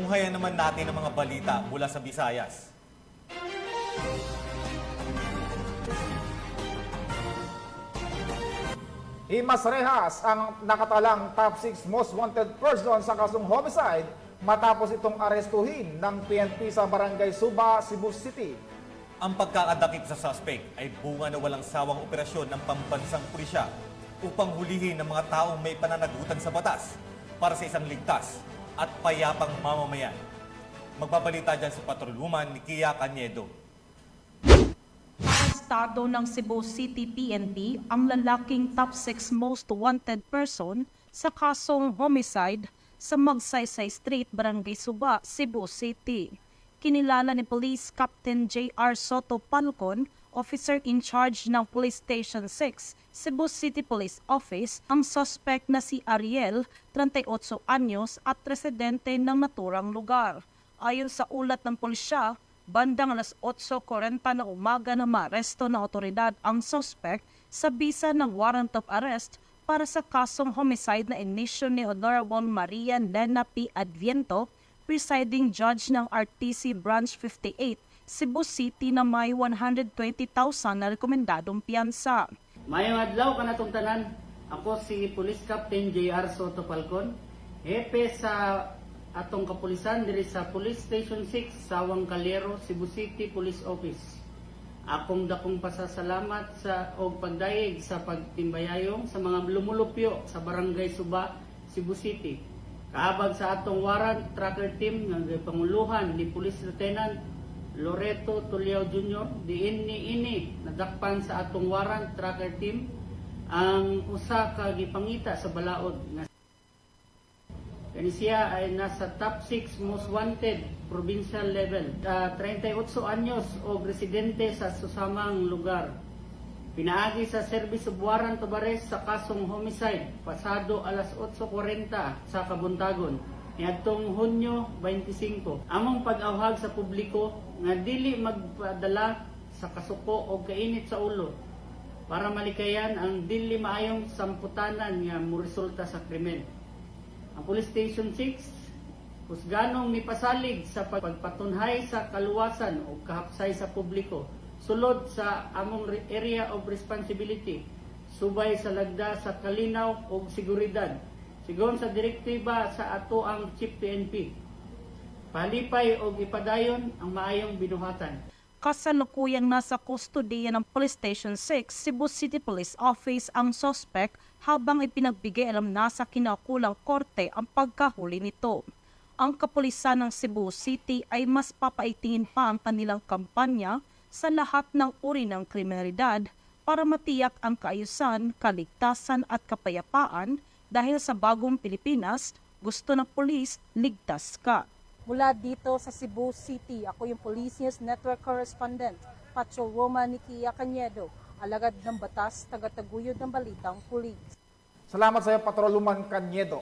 Tunghayan naman natin ang mga balita mula sa Visayas. Imas Rehas ang nakatalang top 6 most wanted person sa kasong homicide matapos itong arestuhin ng PNP sa Barangay Suba, Cebu City. Ang pagkakadakip sa suspect ay bunga na walang sawang operasyon ng pambansang pulisya upang hulihin ang mga taong may pananagutan sa batas para sa isang ligtas at payapang mamamayan. Magbabalita dyan sa patroluman ni Kia Cañedo. Estado ng Cebu City PNP ang lalaking top 6 most wanted person sa kasong homicide sa Magsaysay Street, Barangay Suba, Cebu City. Kinilala ni Police Captain J.R. Soto Palcon, officer in charge ng Police Station 6, Cebu City Police Office, ang suspect na si Ariel, 38 anyos at residente ng naturang lugar. Ayon sa ulat ng pulisya, bandang alas 8:40 ng umaga na maaresto ng otoridad ang suspect sa bisa ng warrant of arrest para sa kasong homicide na inisyo ni Honorable Maria Lena P. Adviento, presiding judge ng RTC Branch 58, Cebu City na may 120,000 na rekomendadong piyansa. Mayong adlaw kanatong tanan, ako si Police Captain J.R. Soto Falcon, hepe sa atong kapulisan diri sa Police Station 6 Sawang Calero, Cebu City Police Office. Akong dakong pasasalamat sa og pagdayeg sa pagtimbayayong sa mga lumulupyo sa Barangay Suba, Cebu City. Kaabag sa atong warrant tracker team nga panguluhan ni Police Lieutenant Loreto Tuliao Jr. Ini nadakpan sa atong warrant tracker team ang usa ka gipangita sa balaod nga kani siya ay nasa top 6 most wanted provincial level. 38 anyos o residente sa susamang lugar. Pinaagi sa service of warrant of arrest sa kasong homicide pasado alas 8:40 sa Kabuntagon niadtong Hunyo 25. Among pag-awhag sa publiko nga dili magpadala sa kasuko o kainit sa ulo para malikayan ang dili maayong samputanan nga moresulta sa krimen. Ang Police Station 6 husganong mipasalig sa pagpatunhay sa kaluwasan o kahapsay sa publiko sulod sa among area of responsibility, subay sa lagda sa kalinaw o seguridad, sigon sa direktiba sa ato ang Chief PNP. Palipay o ipadayon ang maayong binuhatan. Kasalukuyang nasa kustodiya ng Police Station 6, Cebu City Police Office ang suspect habang ipinagbigay alam na sa kinakulang korte ang pagkahuli nito. Ang kapulisan ng Cebu City ay mas papaitingin pa ang kanilang kampanya sa lahat ng uri ng kriminalidad para matiyak ang kaayusan, kaligtasan at kapayapaan dahil sa bagong Pilipinas, gusto ng pulis, ligtas ka. Mula dito sa Cebu City, ako yung Police News Network Correspondent, Patrolwoman ni Kia Cañedo, alagad ng batas, tagataguyod ng balitang pulis. Salamat sa iyo, Patroluman Cañedo.